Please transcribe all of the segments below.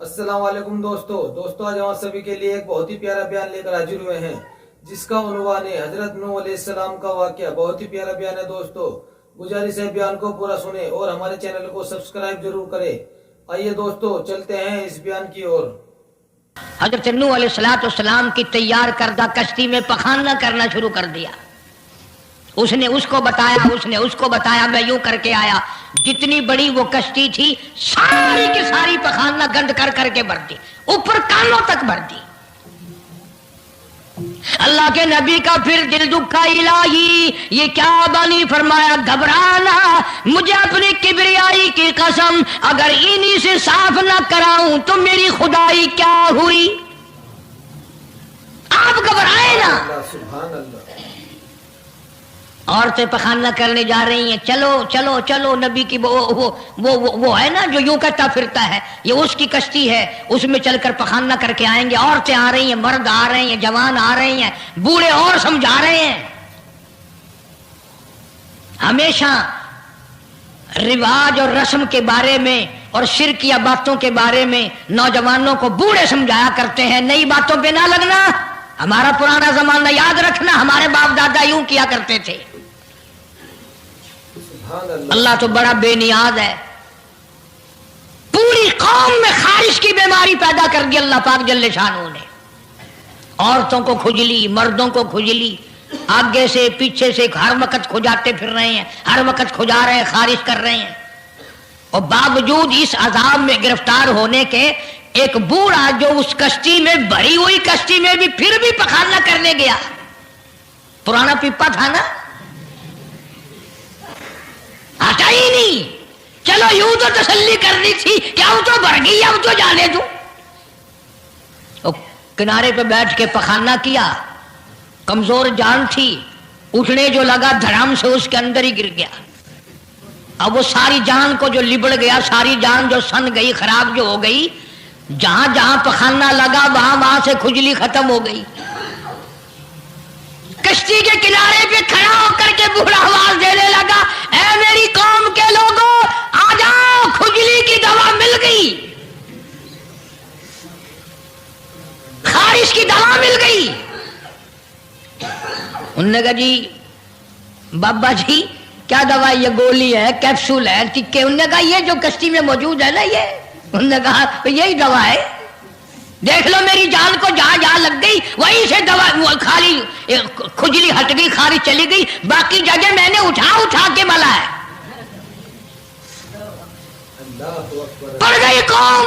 अस्सलाम वालेकुम दोस्तों आज हम आप सभी के लिए एक बहुत ही प्यारा बयान लेकर हाजिर हुए हैं जिसका उन्वान है हजरत नूह अलैहिस्सलाम का वाकया। बहुत ही प्यारा बयान है दोस्तों, गुजारिश है बयान को पूरा सुने और हमारे चैनल को सब्सक्राइब जरूर करें। आइए दोस्तों चलते हैं इस बयान की ओर। हजरत नूह अलैहिस्सलाम की तैयार करदा कश्ती में पखाना करना शुरू कर दिया। उसने उसको बताया, मैं यूं करके आया। जितनी बड़ी वो कश्ती थी सारी की सारी पखाना गंद कर करके भर दी, ऊपर कानों तक भर दी। अल्लाह के नबी का फिर दिल दुखा, इलाही ये क्या बानी। फरमाया घबराना, मुझे अपनी किबरियाई की कसम अगर इन्हीं से साफ ना कराऊं तो मेरी खुदाई क्या हुई। आप घबराए ना। सुभान अल्लाह। औरतें पखाना करने जा रही हैं, चलो चलो चलो। नबी की वो है ना जो यूं करता फिरता है, ये उसकी कश्ती है, उसमें चलकर पखाना करके आएंगे। औरतें आ रही हैं, मर्द आ रहे हैं, जवान आ रहे हैं, बूढ़े और समझा रहे हैं। हमेशा रिवाज और रस्म के बारे में और शिर्क या बातों के बारे में नौजवानों को बूढ़े समझाया करते हैं। नई बातों पे ना लगना, हमारा पुराना जमाना याद रखना, हमारे बाप दादा यूं किया करते थे। अल्लाह तो बड़ा बेनियाज है। पूरी कौम में खारिश की बीमारी पैदा कर दी अल्लाह पाक जल्ले शानू ने। औरतों को खुजली, मर्दों को खुजली, आगे से पीछे से हर वक्त खुजाते फिर रहे हैं, हर वक्त खुजा रहे हैं, खारिश कर रहे हैं। और बावजूद इस अजाब में गिरफ्तार होने के एक बूढ़ा जो उस कश्ती में, भरी हुई कश्ती में भी फिर भी पखाना करने गया। पुराना पिप्पा था ना, हटा ही नहीं। चलो यूं तो तसल्ली करनी थी, क्या वो तो भर गई, अब तो जाने दो। तो किनारे पे बैठ के पखाना किया, कमजोर जान थी, उठने जो लगा धड़ाम से उसके अंदर ही गिर गया। अब वो सारी जान को जो लिबड़ गया, सारी जान जो सन गई, खराब जो हो गई, जहां जहां पखाना लगा वहां वहां से खुजली खत्म हो गई। कश्ती के किनारे पे खड़ा होकर के बूढ़ा आवाज देने लगा, ऐ मेरी कौम के लोगों आ जाओ, खुजली की दवा मिल गई, खारिश की दवा मिल गई। उन्होंने कहा जी बाबा जी क्या दवा, ये गोली है, कैप्सूल है, टिक्के। उन्होंने कहा ये जो कश्ती में मौजूद है ना, ये। उन्होंने कहा तो यही दवा है, देख लो मेरी जान को जहां जहां लग गई वहीं से दवा, खाली खुजली हट गई, खारिश चली गई, बाकी जगह मैंने उठा उठा के मला है। पड़ गई कौम।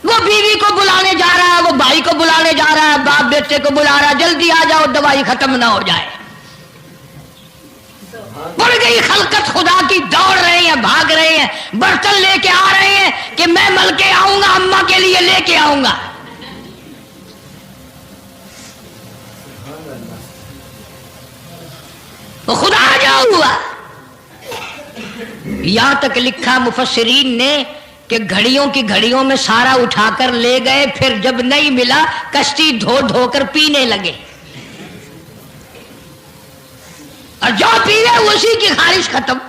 वो बीवी को बुलाने जा रहा है, वो भाई को बुलाने जा रहा है, बाप बेटे को बुला रहा है, जल्दी आ जाओ दवाई खत्म ना हो जाए। पड़ गई खलकत खुदा की, दौड़ रहे हैं, भाग रहे हैं, बर्तन लेके आ रहे हैं कि मैं मल के आऊंगा, अम्मा के लिए लेके आऊंगा। तो खुदा जा हुआ। यहां तक लिखा मुफस्सिरीन ने कि घड़ियों की घड़ियों में सारा उठाकर ले गए, फिर जब नहीं मिला कश्ती धो धोकर पीने लगे, और जो पीवे उसी की खारिश खत्म,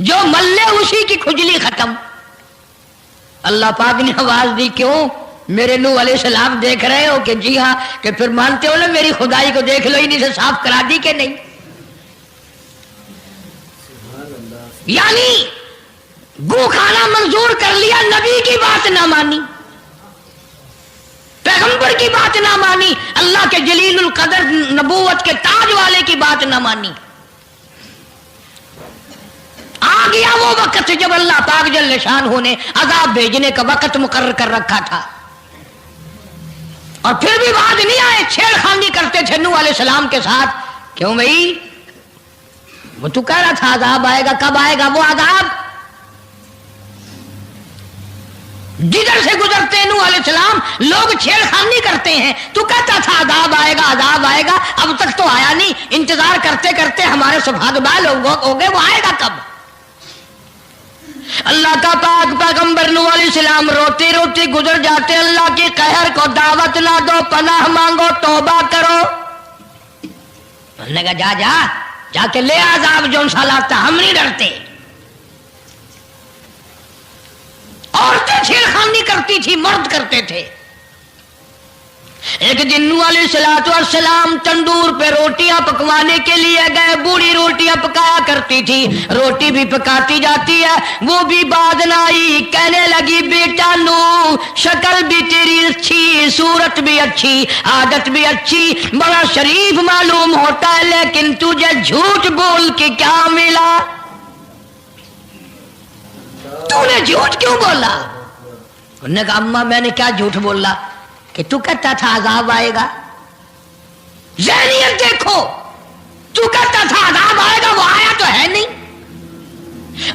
जो मल्ले उसी की खुजली खत्म। अल्लाह पाक ने आवाज दी, क्यों मेरे नूह अलैहिस्सलाम देख रहे हो? कि जी हाँ। कि फिर मानते हो ना मेरी खुदाई को, देख लो इन्हीं से साफ करा दी कि नहीं। यानी गू खाना मंजूर कर लिया, नबी की बात ना मानी, पैगंबर की बात ना मानी, अल्लाह के जलीलुल कदर नबूवत के ताज वाले की बात ना मानी। आ गया वो वक्त जब अल्लाह पाक जल्ले शानहू ने अजाब भेजने का वक्त मुकर्रर कर रखा था, और फिर भी बात नहीं आए, छेड़खानी करते थे नूह अलैहिस्सलाम के साथ। क्यों भाई, वो तू कह रहा था अजाब आएगा, कब आएगा वो अजाब? जिधर से गुजरते हैं नूह अलैहिस्सलाम लोग छेड़खानी करते हैं। तू कहता था अजाब आएगा, अजाब आएगा, अब तक तो आया नहीं। इंतजार करते करते हमारे सौभाग्यवान हो गए, वो आएगा कब? अल्लाह का पाक पैगंबर नूह अलैहिस्सलाम रोते रोते गुजर जाते। अल्लाह के कहर को दावत ना दो, पनाह मांगो, तौबा करो। उन्होंने कहा जा जा जाके ले अजाब जो सा लाता, हम नहीं डरते। عورتیں نہیں کرتی تھی، مرد کرتے تھے۔ ایک دن نوح علیہ الصلوۃ والسلام تندور پہ روٹیاں پکوانے کے لیے گئے، بوڑھی روٹیاں پکایا کرتی تھی، روٹی بھی پکاتی جاتی ہے، وہ بھی بعد نہ آئی، کہنے لگی بیٹا نوح شکل بھی تیری اچھی، صورت بھی اچھی، عادت بھی اچھی، بڑا شریف معلوم ہوتا ہے، لیکن تجھے جھوٹ بول کے کیا ملا؟ تو نے جھوٹ کیوں بولا؟ انہوں نے کہا اماں میں نے کیا جھوٹ بولا کہ تو کہتا تھا عذاب آئے گا؟ ذہنیت دیکھو، تو کہتا تھا عذاب آئے گا، وہ آیا تو ہے نہیں۔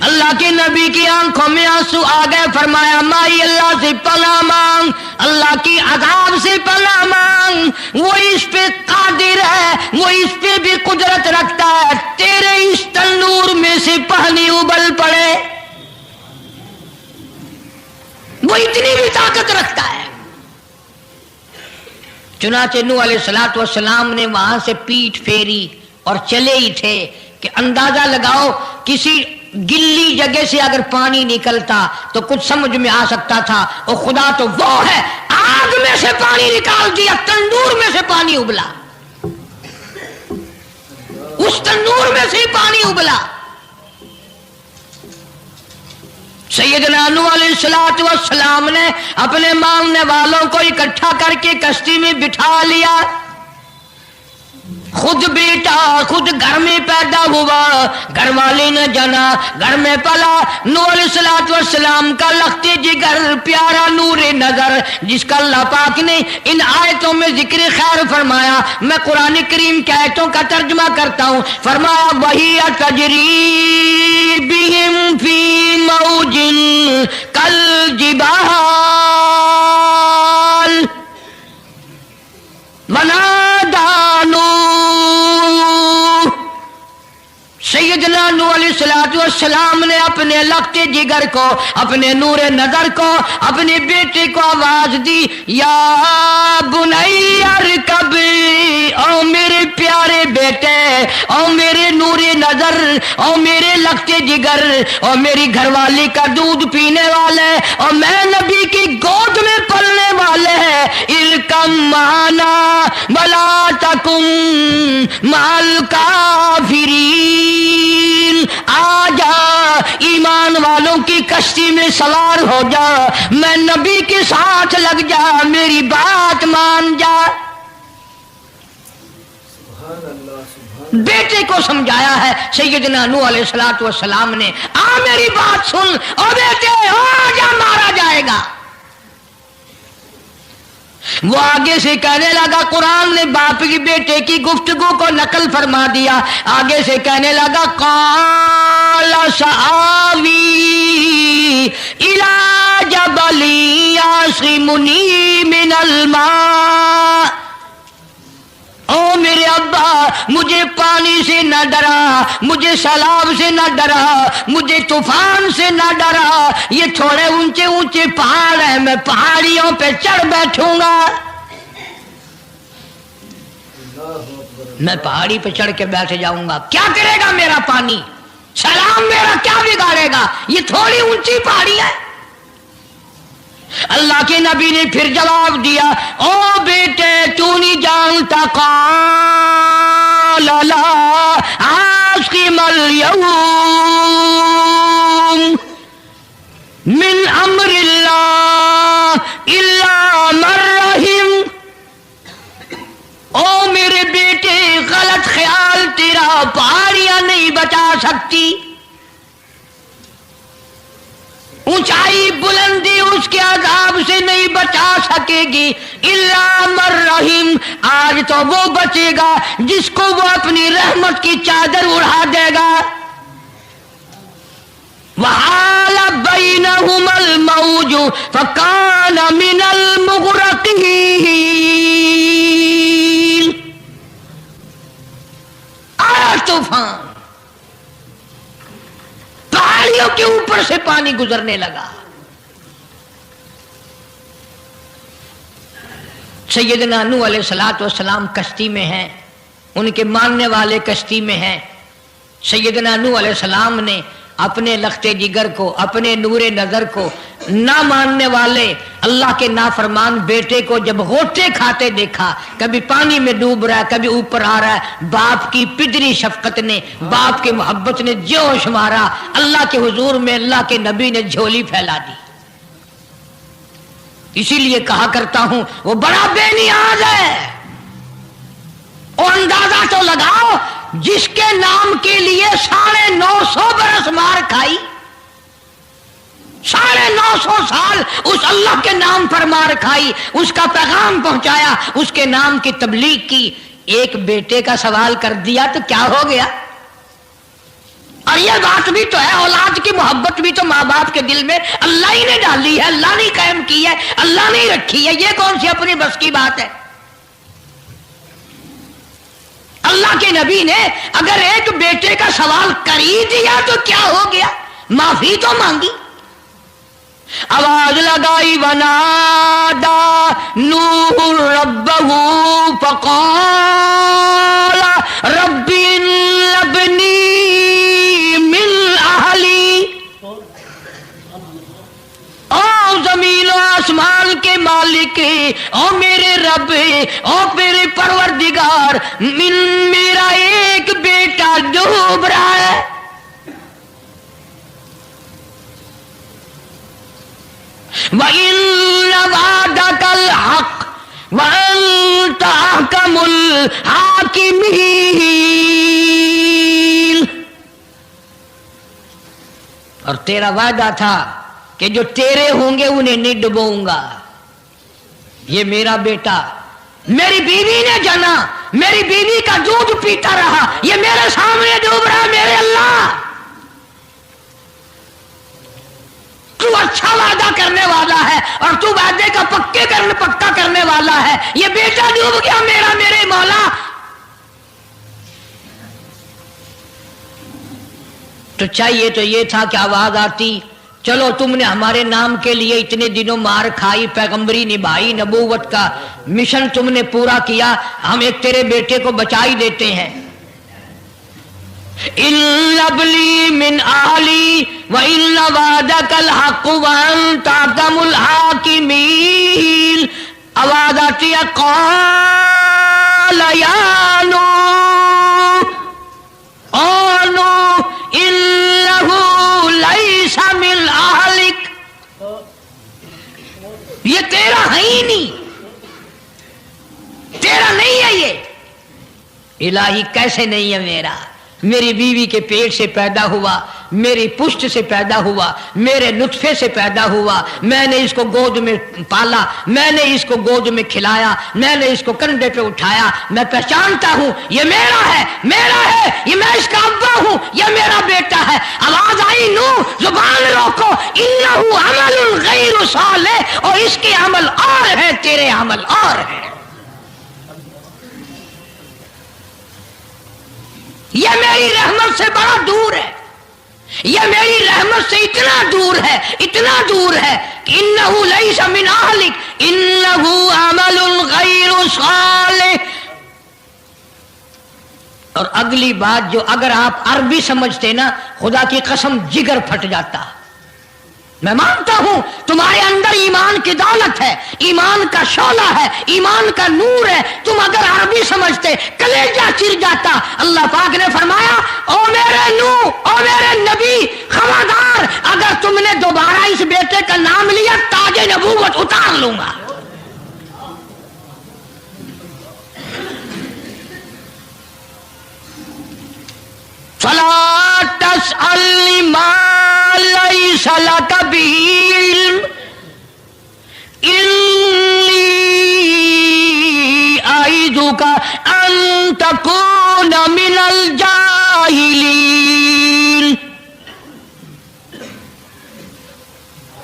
اللہ کے نبی کی آنکھوں میں آنسو آ گئے، فرمایا مائی اللہ سے پناہ مانگ، اللہ کی عذاب سے پناہ مانگ، وہ اس پہ قادر ہے، وہ اس پہ بھی قدرت رکھتا ہے، تیرے اس تنور میں سے پانی ابل پڑے، وہ اتنی بھی طاقت رکھتا ہے۔ چنانچہ نوح علیہ الصلوۃ والسلام نے وہاں سے پیٹھ پھیری اور چلے ہی تھے کہ اندازہ لگاؤ کسی گلی جگہ سے اگر پانی نکلتا تو کچھ سمجھ میں آ سکتا تھا، اور خدا تو وہ ہے، آگ میں سے پانی نکال دیا، تندور میں سے پانی ابلا، اس تندور میں سے پانی ابلا۔ سیدنا نوح علیہ الصلوۃ والسلام نے اپنے ماننے والوں کو اکٹھا کر کے کشتی میں بٹھا لیا، خود بیٹا خود گھر میں پیدا ہوا، گھر والے نے جنا، گھر میں پلا۔ نوح علیہ الصلوۃ والسلام کا لخت جگر، پیارا نور نظر، جس کا اللہ پاک نے ان آیتوں میں ذکر خیر فرمایا، میں قرآن کریم کی آیتوں کا ترجمہ کرتا ہوں۔ فرمایا وہی تجری بہم فی موج کالجبال ونادى نوح، سیدنا نوح علیہ الصلوۃ والسلام نے اپنے لخت جگر کو، اپنے نور نظر کو، اپنے بیٹے کو آواز دی، یا بنی ارکب، او میرے پیارے بیٹے، او میرے نور نظر، او میرے لخت جگر، او میری گھر والی کا دودھ پینے والے، اور میں نبی کی گود میں پلنے والے ہیں، ارکم معنا ولا تکن مع الکافرین، آ جا ایمان والوں کی کشتی میں سوار ہو جا، میں نبی کے ساتھ لگ جا، میری بات مان جا۔ بیٹے کو سمجھایا ہے سیدنا نوح علیہ الصلوۃ والسلام نے، آ میری بات سن، او بیٹے آ جا، مارا جائے گا۔ وہ آگے سے کہنے لگا، قرآن نے باپ کی بیٹے کی گفتگو کو نقل فرما دیا، آگے سے کہنے لگا قال سآوی الی جبل یعصمنی من الماء، او میرے ابا مجھے پانی سے نہ ڈرا، مجھے سیلاب سے نہ ڈرا، مجھے طوفان سے نہ ڈرا، یہ تھوڑے اونچے اونچے پہاڑ ہیں، میں پہاڑیوں پہ چڑھ بیٹھوں گا، میں پہاڑی پہ چڑھ کے بیٹھ جاؤں گا، کیا کرے گا میرا پانی، سیلاب میرا کیا بگاڑے گا، یہ تھوڑی اونچی پہاڑی ہے۔ اللہ کے نبی نے پھر جواب دیا، او بیٹے تو نہیں جانتا، قال لا عاصم اليوم من امر اللہ الا من رحم، او میرے بیٹے غلط خیال تیرا، پہاڑیاں نہیں بچا سکتی، اونچائی بلندی اس کے عذاب سے نہیں بچا سکے گی، الا من رحم، آج تو وہ بچے گا جس کو وہ اپنی رحمت کی چادر اڑا دے گا۔ وحال بینہما الموج فکان من المغرقین، آیا طوفان، پہاڑیوں کے اوپر سے پانی گزرنے لگا۔ سیدنا نوح علیہ الصلوۃ والسلام کشتی میں ہیں، ان کے ماننے والے کشتی میں ہیں۔ سیدنا نوح علیہ السلام نے اپنے لخت جگر کو، اپنے نور نظر کو ना मानने वाले अल्लाह के नाफरमान बेटे को जब गोटे खाते देखा, कभी पानी में डूब रहा है, कभी ऊपर आ रहा है, बाप की पितरी शफकत ने, बाप की मोहब्बत ने जोश मारा, अल्लाह के हुजूर में अल्लाह के नबी ने झोली फैला दी। इसीलिए कहा करता हूं वो बड़ा बेनियाज है। और अंदाजा तो लगाओ, जिसके नाम के लिए 950 बरस मार खाई, 950 साल उस अल्लाह के नाम पर मार खाई, उसका पैगाम पहुंचाया, उसके नाम की तबलीग की, एक बेटे का सवाल कर दिया तो क्या हो गया? और यह बात भी तो है, औलाद की मोहब्बत भी तो माँ बाप के दिल में अल्लाह ही ने डाली है, अल्लाह ने कायम की है, अल्लाह ने रखी है। ये कौन सी अपनी बस की बात है? अल्लाह के नबी ने अगर एक बेटे का सवाल कर ही दिया तो क्या हो गया? माफी तो मांगी, आवाज लगाई, वनादा नूह रब्बहू फक़ाला रब्बी इब्नी मिन अहली। ओ जमीन और आसमान के मालिक, ओ मेरे रब, ओ मेरे परवरदिगार, मेरा एक बेटा डूब रहा है। वइन्न वअदकल हक़ वअन्त अहकमुल हाकिमीन। और तेरा वादा था कि जो तेरे होंगे उन्हें नहीं डुबोऊंगा। ये मेरा बेटा, मेरी बीवी ने जाना, मेरी बीवी का दूध पीता रहा, ये मेरे सामने डूब रहा। मेरे अल्लाह, तू अच्छा वादा करने वाला है और तू वादे का पक्का करने वाला है। ये बेटा डूब गया मेरा, मेरे मौला। तो चाहिए तो ये था कि आवाज आती, चलो तुमने हमारे नाम के लिए इतने दिनों मार खाई, पैगंबरी निभाई, नबूवत का मिशन तुमने पूरा किया, हम एक तेरे बेटे को बचा ही देते हैं। इल्लबली मिन आली व इल्ल वादकल हक़ व अंत अहकमुल हाकिमीन। आवाज आती है, क़ाल या नूह, ओ नूह इन्नहु लैसा मिन अहलिक। ये तेरा है ही नहीं, तेरा नहीं है ये। इलाही कैसे नहीं है मेरा? मेरी बीवी के पेट से पैदा हुआ, मेरी पुष्ट से पैदा हुआ, मेरे नुत्फे से पैदा हुआ, मैंने इसको गोद में पाला, मैंने इसको गोद में खिलाया, मैंने इसको कंधे पे उठाया। मैं पहचानता हूं ये मेरा है, मेरा है, ये मैं इसका अब्बा हूं, ये मेरा बेटा है। आवाज आई, नूह जुबान रोको, इन्नहु अमलुन गैरु सालिह, और इसके अमल और है, तेरे अमल और है। यह मेरी रहमत से बड़ा दूर है, यह मेरी रहमत से इतना दूर है, इतना दूर है कि इन्नहु लैसा मिन अहलिक इन्नहु अमलुन गैरु सालिह। और अगली बात जो अगर आप अरबी समझते ना, खुदा की कसम जिगर फट जाता। मैं मानता हूं तुम्हारे अंदर ईमान की दौलत है, ईमान का शोला है, ईमान का नूर है। तुम अगर अरबी समझते कलेजा चिर जाता। अल्लाह पाक ने फरमाया, ओ मेरे नूह, ओ मेरे नबी, खबरदार अगर तुमने दोबारा इस बेटे का नाम लिया, ताजे नबूवत उतार लूंगा। फला तसअलनी मा लैसा लका बिही इल्म इन्नी अईदुका अन तकूना मिनल जाहिलीन।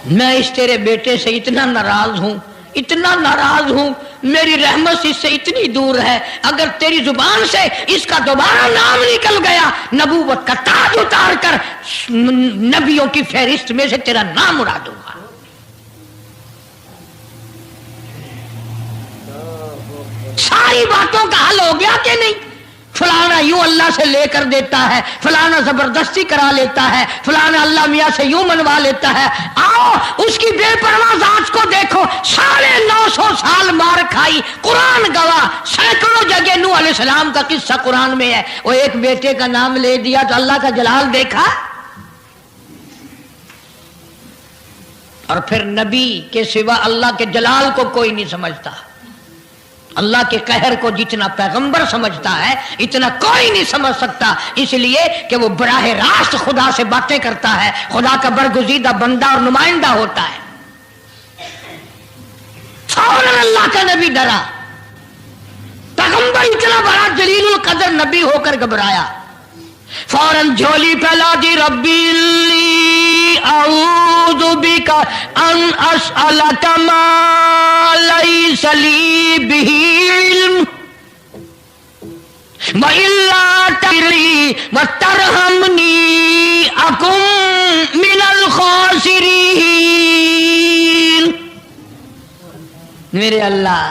मैं इस तेरे बेटे से इतना नाराज हूं, इतना नाराज हूं, मेरी रहमत इससे इतनी दूर है, अगर तेरी जुबान से इसका दोबारा नाम निकल गया, नबूवत का ताज उतार कर नबियों की फहरिस्त में से तेरा नाम उड़ा दूंगा। सारी बातों का हल हो गया कि नहीं? फलाना यूं अल्लाह से लेकर देता है, फलाना जबरदस्ती करा लेता है, फलाना अल्लाह मियां से यूं मनवा लेता है। आओ उसकी 950 साल मार खाई। कुरान गवाह, सैकड़ों जगह नूह अलैहिस्सलाम का किस्सा कुरान में है। वो एक बेटे का नाम ले दिया तो अल्लाह का जलाल देखा। और फिर नबी के सिवा अल्लाह के जलाल को कोई नहीं समझता। अल्लाह के कहर को जितना पैगंबर समझता है इतना कोई नहीं समझ सकता, इसलिए कि वो बराह रास्त खुदा से बातें करता है, खुदा का बरगुजीदा बंदा और नुमाइंदा होता है। फौरन अल्लाह का नबी डरा। पैगंबर इतना बड़ा जलीलुल कदर नबी होकर घबराया, फौरन झोली फैला दी, रब्बी अऊज़ु बिका अन अस्अलका मा लैसा ली बिही इल्म व इल्ला तगफिरली व तरहमनी अकुम मिनल खासिरीन। मेरे अल्लाह,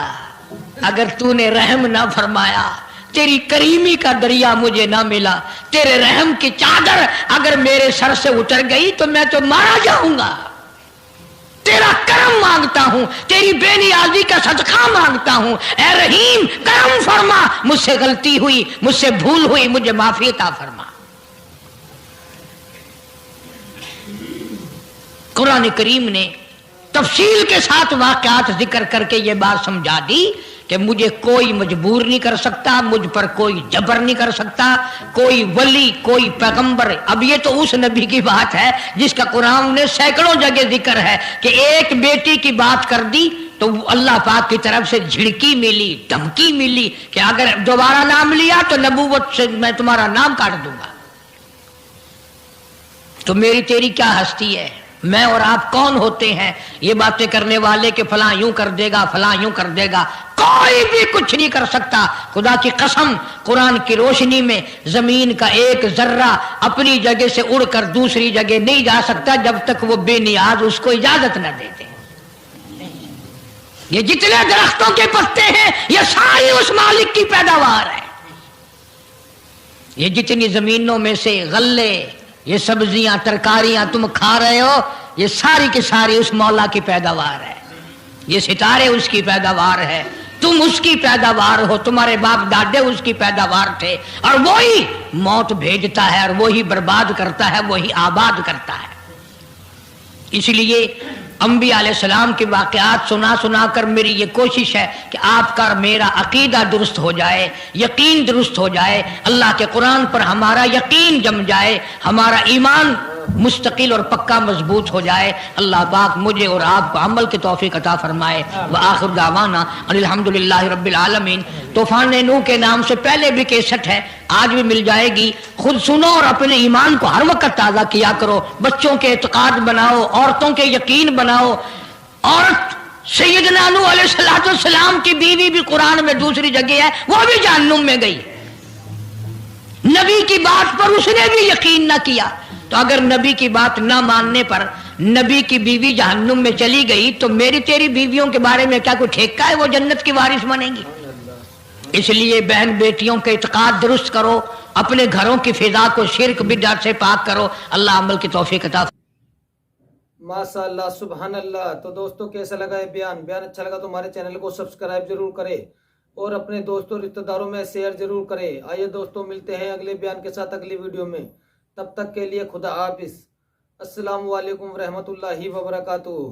अगर तूने रहम ना फरमाया, तेरी करीमी का दरिया मुझे ना मिला, तेरे रहम की चादर अगर मेरे सर से उतर गई तो मैं तो मारा जाऊंगा। तेरा करम मांगता हूं, तेरी बेनियाजी का सदका मांगता हूं। ऐ रहीम, करम फरमा, मुझसे गलती हुई, मुझसे भूल हुई, मुझे माफी अता फरमा। कुरान करीम ने तफसील के साथ वाक़यात जिक्र करके ये बात समझा दी कि मुझे कोई मजबूर नहीं कर सकता, मुझ पर कोई जबर नहीं कर सकता, कोई वली, कोई पैगंबर। अब ये तो उस नबी की बात है जिसका कुरान ने सैकड़ों जगह जिक्र है कि एक बेटी की बात कर दी तो अल्लाह पाक की तरफ से झिड़की मिली, धमकी मिली कि अगर दोबारा नाम लिया तो नबूवत से मैं तुम्हारा नाम काट दूंगा। तो मेरी तेरी क्या हस्ती है? मैं और आप कौन होते हैं ये बातें करने वाले कि फलां यूं कर देगा, फलां यूं कर देगा? कोई भी कुछ नहीं कर सकता। खुदा की कसम, कुरान की रोशनी में जमीन का एक जर्रा अपनी जगह से उड़कर दूसरी जगह नहीं जा सकता जब तक वो बेनियाज उसको इजाजत न देते। ये जितने दरख्तों के पत्ते हैं ये सारी उस मालिक की पैदावार है। ये जितनी जमीनों में से गल्ले, ये सब्जियां, तरकारियां तुम खा रहे हो, ये सारी की सारी उस मौला की पैदावार है। ये सितारे उसकी पैदावार है, तुम उसकी पैदावार हो, तुम्हारे बाप दादे उसकी पैदावार थे। और वही मौत भेजता है और वही बर्बाद करता है, वही आबाद करता है। इसलिए अंबिया अलैहिस्सलाम के वाक़यात सुना सुना कर मेरी ये कोशिश है कि आपका मेरा अकीदा दुरुस्त हो जाए, यकीन दुरुस्त हो जाए, अल्लाह के कुरान पर हमारा यकीन जम जाए, हमारा ईमान मुस्तकिल और पक्का मजबूत हो जाए। अल्लाह पाक मुझे और आपको अमल की तौफीक अता फरमाए। व आखिर दावाना अल्हम्दुलिल्लाहि रब्बिल आलमीन। तूफान नूह के नाम से पहले भी केसट है, आज भी मिल जाएगी। खुद सुनो और अपने ईमान को हर वक्त ताज़ा किया करो। बच्चों के एतकाद बनाओ, औरतों के यकीन बनाओ। औरत सैयदना नूह अलैहिस्सलाम की बीवी भी कुरान में दूसरी जगह है, वो भी जहन्नुम में गई। नबी की बात पर उसने भी यकीन न किया, तो अगर नबी की बात ना मानने पर नबी की बीवी जहन्नुम में चली गई तो मेरी तेरी बीवियों के बारे में क्या कोई ठेका है वो जन्नत की वारिस बनेंगी? इसलिए बहन बेटियों के इत्काद दुरुस्त करो, अपने घरों की फिजा को शिर्क बिदअत से पाक करो। अल्लाह अमल की तौफीक अता। माशाअल्लाह, सुभान अल्लाह। तो दोस्तों, कैसा लगा ये बयान अच्छा लगा तो हमारे चैनल को सब्सक्राइब जरूर करें और अपने दोस्तों रिश्तेदारों में शेयर जरूर करें। आइए दोस्तों, मिलते हैं अगले बयान के साथ अगली वीडियो में। तब तक के लिए खुदा हाफिज। अस्सलामु अलैकुम रहमतुल्लाहि व बरकातुहू।